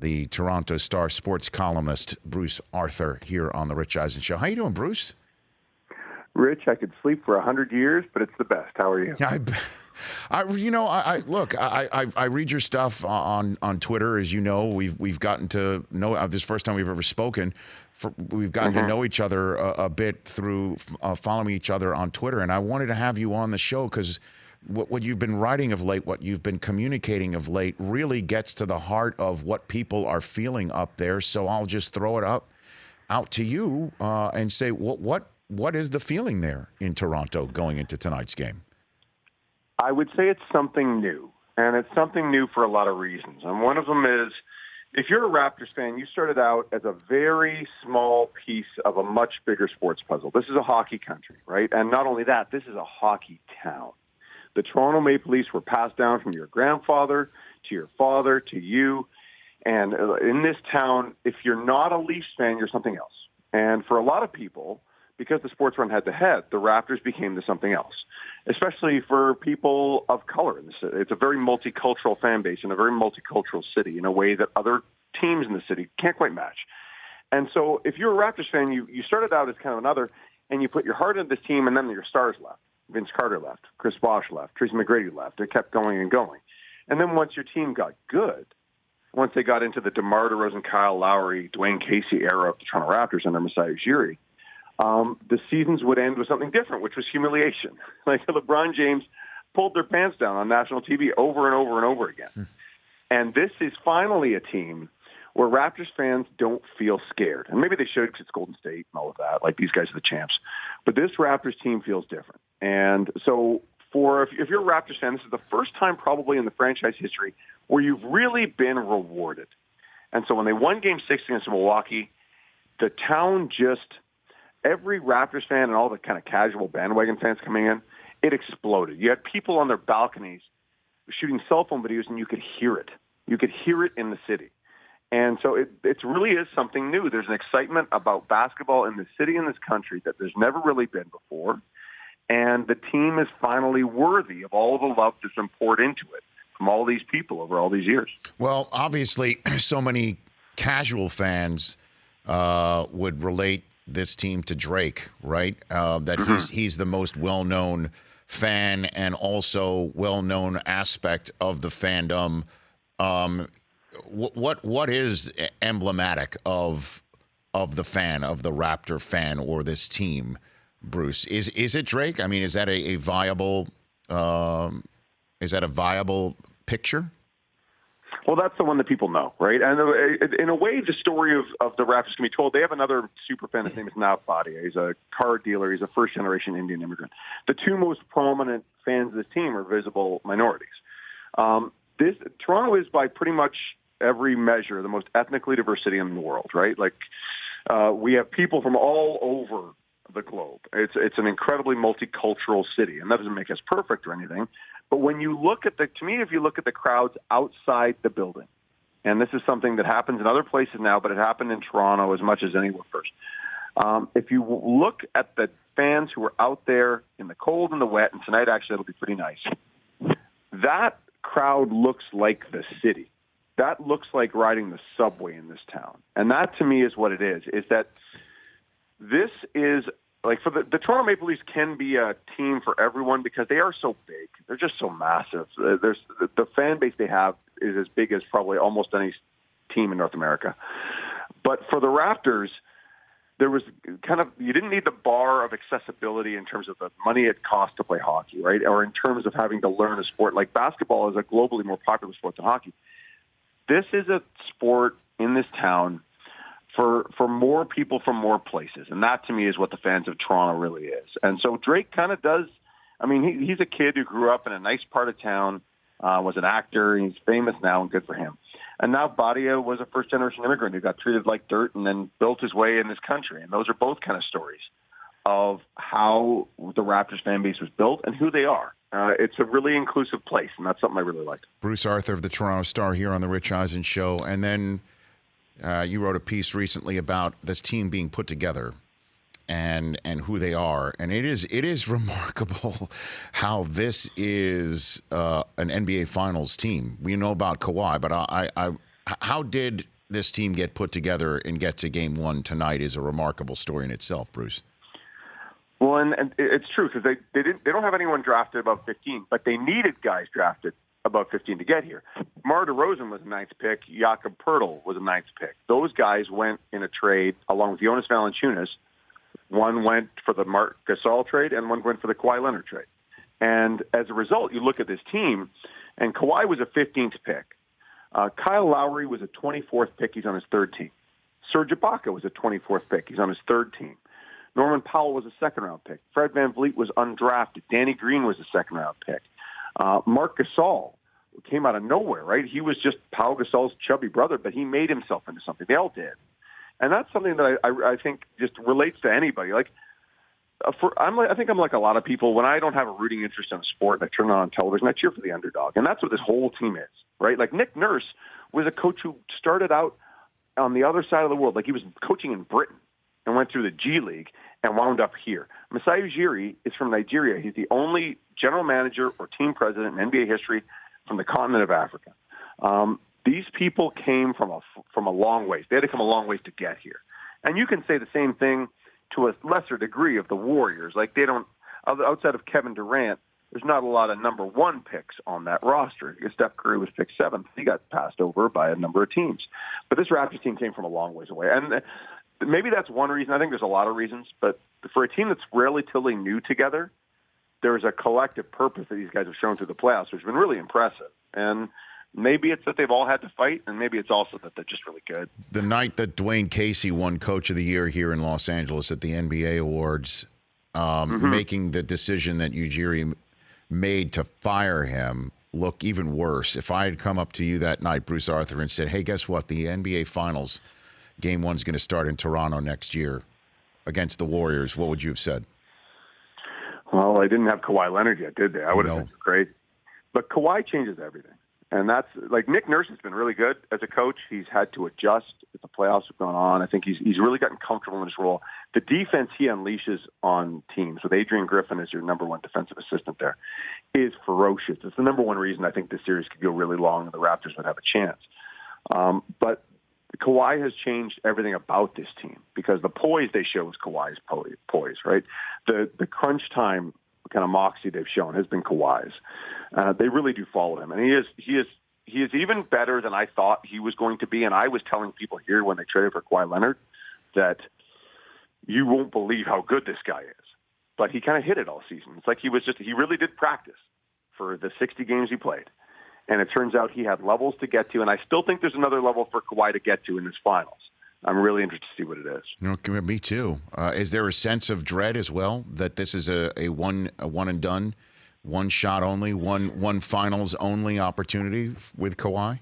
the Toronto Star sports columnist, Bruce Arthur, here on the Rich Eisen Show. How you doing, Bruce? Rich, I could sleep for 100 years, but it's the best. How are you? I look. I read your stuff on Twitter, as you know. We've gotten to know. This is the first time we've ever spoken. We've gotten to know each other a bit through following each other on Twitter, and I wanted to have you on the show because what you've been writing of late, what you've been communicating of late, really gets to the heart of what people are feeling up there. So I'll just throw it out to you and say, what is the feeling there in Toronto going into tonight's game? I would say it's something new, and it's something new for a lot of reasons. And one of them is, if you're a Raptors fan, you started out as a very small piece of a much bigger sports puzzle. This is a hockey country, right? And not only that, this is a hockey town. The Toronto Maple Leafs were passed down from your grandfather to your father to you. And in this town, if you're not a Leafs fan, you're something else. And for a lot of people, because the sports run head-to-head, the Raptors became the something else, especially for people of color in the city. It's a very multicultural fan base and a very multicultural city in a way that other teams in the city can't quite match. And so if you're a Raptors fan, you started out as kind of another, and you put your heart into this team, and then your stars left. Vince Carter left, Chris Bosh left, Tracy McGrady left. It kept going and going. And then once your team got good, once they got into the DeMar DeRozan, Kyle Lowry, Dwayne Casey era of the Toronto Raptors under Masai Ujiri, the seasons would end with something different, which was humiliation. Like LeBron James pulled their pants down on national TV over and over and over again. And this is finally a team where Raptors fans don't feel scared. And maybe they should because it's Golden State and all of that. Like, these guys are the champs. But this Raptors team feels different. And so if you're a Raptors fan, this is the first time probably in the franchise history where you've really been rewarded. And so when they won Game 6 against Milwaukee, the town just – every Raptors fan and all the kind of casual bandwagon fans coming in, it exploded. You had people on their balconies shooting cell phone videos, and you could hear it. You could hear it in the city. And so it really is something new. There's an excitement about basketball in this city, in this country, that there's never really been before. And the team is finally worthy of all the love that's been poured into it from all these people over all these years. Well, obviously, so many casual fans would relate this team to Drake, right? That he's the most well-known fan and also well-known aspect of the fandom. What is emblematic of the fan, of the Raptor fan, or this team, Bruce? Is it Drake? I mean, is that a viable picture? Well, that's the one that people know, right? And in a way, the story of the Raptors can be told. They have another super fan. His name is Nav Bhatia. He's a car dealer. He's a first-generation Indian immigrant. The two most prominent fans of this team are visible minorities. Toronto is, by pretty much every measure, the most ethnically diverse city in the world, right? Like, we have people from all over the globe. It's an incredibly multicultural city, and that doesn't make us perfect or anything. But when you look at if you look at the crowds outside the building, and this is something that happens in other places now, but it happened in Toronto as much as anywhere first. If you look at the fans who are out there in the cold and the wet, and tonight actually it'll be pretty nice, that crowd looks like the city. That looks like riding the subway in this town. And that, to me, is what it is that this is, like, for the Toronto Maple Leafs can be a team for everyone because they are so big. They're just so massive. The fan base they have is as big as probably almost any team in North America. But for the Raptors, there was you didn't need the bar of accessibility in terms of the money it costs to play hockey, right? Or in terms of having to learn a sport. Like, basketball is a globally more popular sport than hockey. This is a sport in this town for more people from more places. And that, to me, is what the fans of Toronto really is. And so Drake kind of does – I mean, he's a kid who grew up in a nice part of town, was an actor. He's famous now, and good for him. And now Bhatia was a first-generation immigrant who got treated like dirt and then built his way in this country. And those are both kind of stories of how the Raptors fan base was built and who they are. It's a really inclusive place, and that's something I really liked. Bruce Arthur of the Toronto Star here on the Rich Eisen Show. And then you wrote a piece recently about this team being put together and who they are. And it is remarkable how this is an NBA Finals team. We know about Kawhi, but How did this team get put together and get to game one tonight is a remarkable story in itself, Bruce. Well, and it's true because they don't have anyone drafted above 15, but they needed guys drafted above 15 to get here. Mar DeRozan was a ninth pick. Jakob Poeltl was a ninth pick. Those guys went in a trade along with Jonas Valanciunas. One went for the Marc Gasol trade, and one went for the Kawhi Leonard trade. And as a result, you look at this team, and Kawhi was a 15th pick. Kyle Lowry was a 24th pick. He's on his third team. Serge Ibaka was a 24th pick. He's on his third team. Norman Powell was a second-round pick. Fred VanVleet was undrafted. Danny Green was a second-round pick. Marc Gasol came out of nowhere, right? He was just Pau Gasol's chubby brother, but he made himself into something. They all did. And that's something that I think just relates to anybody. Like, I think I'm like a lot of people. When I don't have a rooting interest in a sport, and I turn on television, I cheer for the underdog. And that's what this whole team is, right? Like Nick Nurse was a coach who started out on the other side of the world. Like he was coaching in Britain and went through the G League and wound up here. Masai Ujiri is from Nigeria. He's the only general manager or team president in NBA history from the continent of Africa. These people came from a long ways. They had to come a long ways to get here. And you can say the same thing to a lesser degree of the Warriors. Like they don't, outside of Kevin Durant, there's not a lot of number one picks on that roster. Steph Curry was picked seventh. He got passed over by a number of teams. But this Raptors team came from a long ways away. And maybe that's one reason. I think there's a lot of reasons. But for a team that's relatively new together, there's a collective purpose that these guys have shown through the playoffs, which has been really impressive. And maybe it's that they've all had to fight, and maybe it's also that they're just really good. The night that Dwayne Casey won Coach of the Year here in Los Angeles at the NBA Awards, making the decision that Ujiri made to fire him look even worse. If I had come up to you that night, Bruce Arthur, and said, hey, guess what? The NBA Finals, Game 1 is going to start in Toronto next year against the Warriors, what would you have said? Well, they didn't have Kawhi Leonard yet, did they? I would have been great. But Kawhi changes everything. And that's like Nick Nurse has been really good as a coach. He's had to adjust as the playoffs have gone on. I think he's really gotten comfortable in his role. The defense he unleashes on teams with Adrian Griffin as your number one defensive assistant there is ferocious. It's the number one reason I think this series could go really long and the Raptors would have a chance. But Kawhi has changed everything about this team because the poise they show is Kawhi's poise, right? The crunch time kind of moxie they've shown has been Kawhi's. They really do follow him, and he is even better than I thought he was going to be. And I was telling people here when they traded for Kawhi Leonard that you won't believe how good this guy is. But he kind of hit it all season. It's like he really did practice for the 60 games he played. And it turns out he had levels to get to, and I still think there's another level for Kawhi to get to in this finals. I'm really interested to see what it is. You know, me too. Is there a sense of dread as well that this is a one and done, one shot only, one finals only opportunity with Kawhi?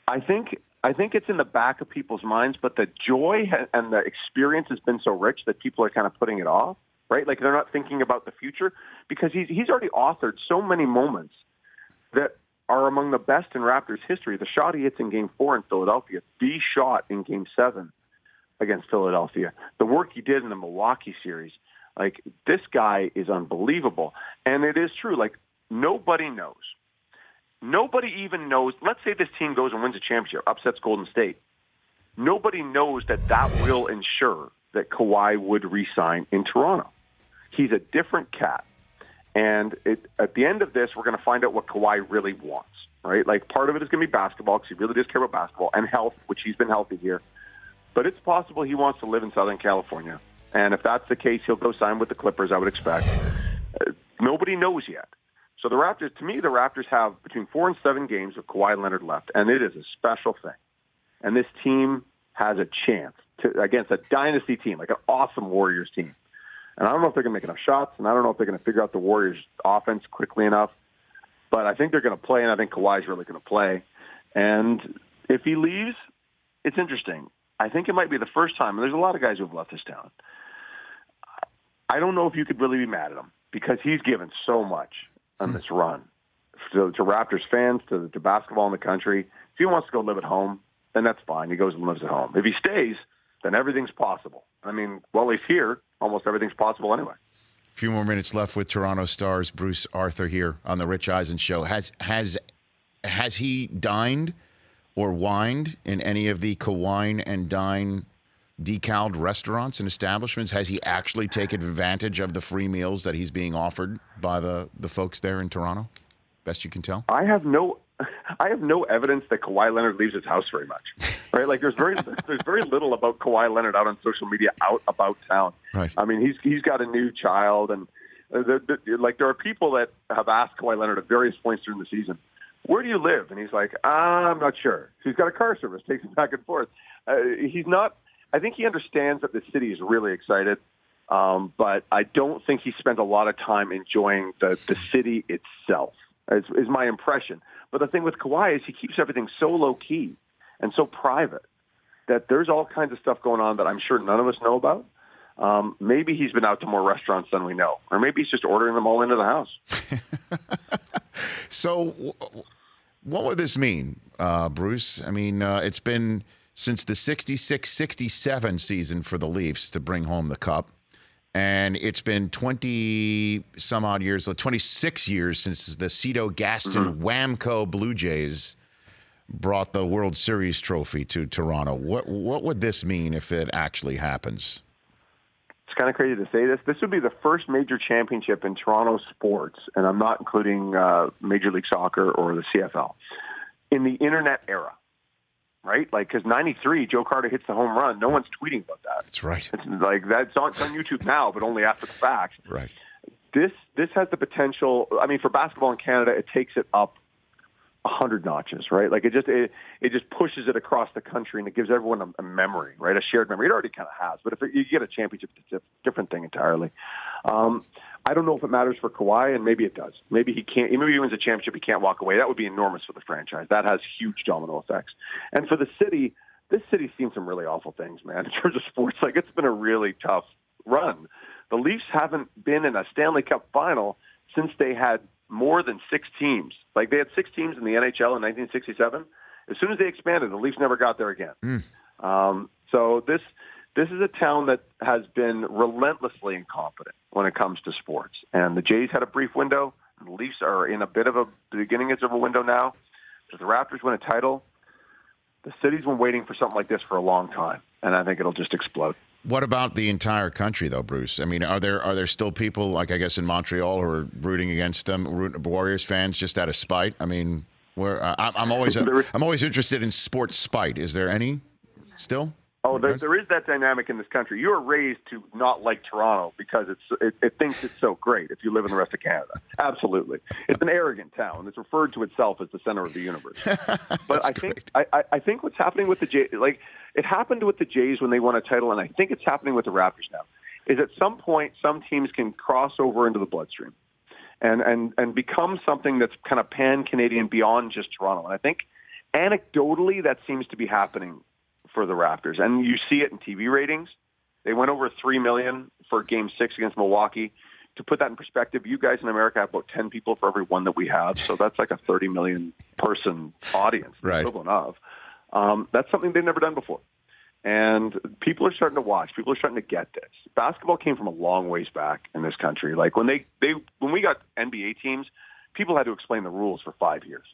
I think it's in the back of people's minds, but the joy and the experience has been so rich that people are kind of putting it off, right? Like they're not thinking about the future because he's already authored so many moments that are among the best in Raptors history. The shot he hits in Game 4 in Philadelphia, the shot in Game 7 against Philadelphia, the work he did in the Milwaukee series. Like, this guy is unbelievable. And it is true. Like, nobody knows. Nobody even knows. Let's say this team goes and wins a championship, upsets Golden State. Nobody knows that will ensure that Kawhi would re-sign in Toronto. He's a different cat. And at the end of this, we're going to find out what Kawhi really wants, right? Like, part of it is going to be basketball because he really does care about basketball and health, which he's been healthy here. But it's possible he wants to live in Southern California. And if that's the case, he'll go sign with the Clippers, I would expect. Nobody knows yet. So the Raptors, to me, the Raptors have between 4 and 7 games of Kawhi Leonard left, and it is a special thing. And this team has a chance against a dynasty team, like an awesome Warriors team. And I don't know if they're going to make enough shots, and I don't know if they're going to figure out the Warriors' offense quickly enough. But I think they're going to play, and I think Kawhi's really going to play. And if he leaves, it's interesting. I think it might be the first time, and there's a lot of guys who have left this town. I don't know if you could really be mad at him because he's given so much on this run to Raptors fans, to basketball in the country. If he wants to go live at home, then that's fine. He goes and lives at home. If he stays, then everything's possible. I mean, while he's here, almost everything's possible anyway. A few more minutes left with Toronto Stars. Bruce Arthur here on the Rich Eisen Show. Has he dined or wined in any of the Kawine and Dine decaled restaurants and establishments? Has he actually taken advantage of the free meals that he's being offered by the folks there in Toronto? Best you can tell. I have no evidence that Kawhi Leonard leaves his house very much. Right? Like there's very little about Kawhi Leonard out on social media, out about town. Right. I mean, he's got a new child, and there are people that have asked Kawhi Leonard at various points during the season, "Where do you live?" And he's like, "I'm not sure." So he's got a car service, takes him back and forth. He's not. I think he understands that the city is really excited, but I don't think he spent a lot of time enjoying the city itself. Is my impression. But the thing with Kawhi is he keeps everything so low key and so private that there's all kinds of stuff going on that I'm sure none of us know about. Maybe he's been out to more restaurants than we know, or maybe he's just ordering them all into the house. So what would this mean, Bruce? I mean, it's been since the 66-67 season for the Leafs to bring home the cup. And it's been 20-some-odd years, 26 years since the Cito Gaston Whamco Blue Jays brought the World Series trophy to Toronto. What would this mean if it actually happens? It's kind of crazy to say this. This would be the first major championship in Toronto sports, and I'm not including Major League Soccer or the CFL, in the internet era. Right? Like, because 93, Joe Carter hits the home run. No one's tweeting about that. That's right. It's like that's on YouTube now, but only after the fact. Right. This has the potential. I mean, for basketball in Canada, it takes it up 100 notches, right? Like it just pushes it across the country, and it gives everyone a memory, right? A shared memory. It already kind of has, but if you get a championship, it's a different thing entirely. I don't know if it matters for Kawhi, and maybe it does. Maybe he can't. Maybe he wins a championship, he can't walk away. That would be enormous for the franchise. That has huge domino effects. And for the city, this city's seen some really awful things, man. In terms of sports, like it's been a really tough run. The Leafs haven't been in a Stanley Cup final since they had more than 6 teams. Like they had 6 teams in the NHL in 1967. As soon as they expanded, the Leafs never got there again. So this is a town that has been relentlessly incompetent when it comes to sports. And the Jays had a brief window. The Leafs are in a bit of the beginning of a window now. If the Raptors win a title, the city's been waiting for something like this for a long time, and I think it'll just explode. What about the entire country, though, Bruce? I mean, are there still people, like I guess in Montreal, who are rooting against them, Warriors fans, just out of spite? I mean, I'm always interested in sports spite. Is there any still? Oh, there is that dynamic in this country. You are raised to not like Toronto because it thinks it's so great if you live in the rest of Canada. Absolutely. It's an arrogant town. It's referred to itself as the center of the universe. But I think what's happening with the Jays, like it happened with the Jays when they won a title, and I think it's happening with the Raptors now, is at some point some teams can cross over into the bloodstream and become something that's kind of pan-Canadian beyond just Toronto. And I think anecdotally that seems to be happening for the Raptors. And you see it in TV ratings. They went over 3 million for Game 6 against Milwaukee. To put that in perspective, you guys in America have about 10 people for every one that we have. So that's like a 30 million person audience, the equivalent of. That's something they've never done before. And people are starting to watch. People are starting to get this. Basketball came from a long ways back in this country. Like when we got NBA teams, people had to explain the rules for 5 years.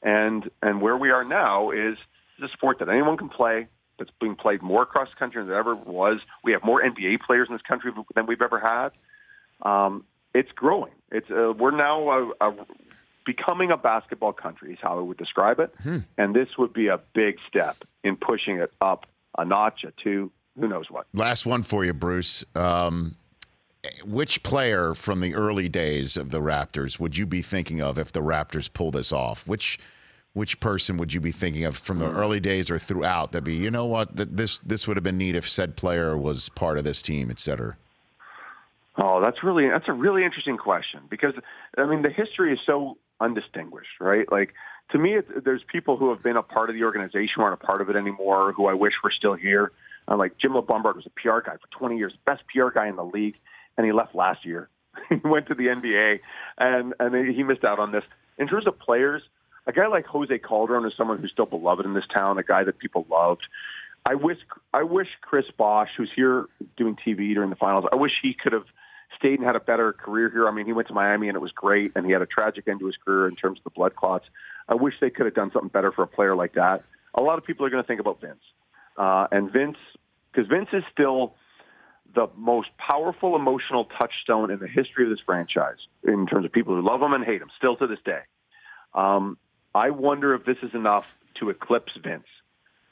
And where we are now is a sport that anyone can play, that's being played more across the country than there ever was. We have more NBA players in this country than we've ever had. It's growing. We're now becoming a basketball country is how I would describe it. And this would be a big step in pushing it up a notch, a 2, who knows what. Last one for you, Bruce. Which player from the early days of the Raptors would you be thinking of if the Raptors pull this off? Which person would you be thinking of from the early days or throughout that'd be, you know what, this would have been neat if said player was part of this team, et cetera? Oh, that's a really interesting question because, I mean, the history is so undistinguished, right? Like, to me, there's people who have been a part of the organization who aren't a part of it anymore, who I wish were still here. Like Jim LeBombard was a PR guy for 20 years, best PR guy in the league, and he left last year. He went to the NBA, and he missed out on this. In terms of players, a guy like Jose Calderon is someone who's still beloved in this town, a guy that people loved. I wish Chris Bosh, who's here doing TV during the finals, I wish he could have stayed and had a better career here. I mean, he went to Miami and it was great, and he had a tragic end to his career in terms of the blood clots. I wish they could have done something better for a player like that. A lot of people are going to think about Vince. And Vince, because Vince is still the most powerful emotional touchstone in the history of this franchise in terms of people who love him and hate him, still to this day. I wonder if this is enough to eclipse Vince,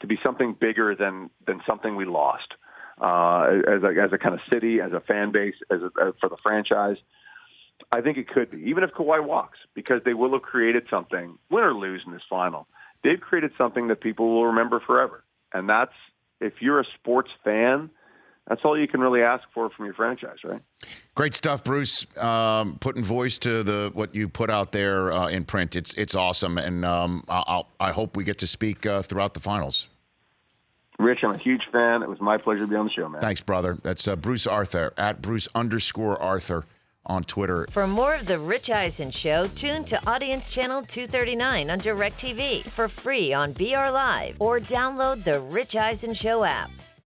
to be something bigger than something we lost as a kind of city, as a fan base, for the franchise. I think it could be, even if Kawhi walks, because they will have created something, win or lose in this final. They've created something that people will remember forever. And that's, if you're a sports fan, that's all you can really ask for from your franchise, right? Great stuff, Bruce. Putting voice to what you put out there in print. It's awesome, and I hope we get to speak throughout the finals. Rich, I'm a huge fan. It was my pleasure to be on the show, man. Thanks, brother. That's Bruce Arthur, at Bruce_Arthur on Twitter. For more of The Rich Eisen Show, tune to Audience Channel 239 on DirecTV for free on BR Live, or download The Rich Eisen Show app.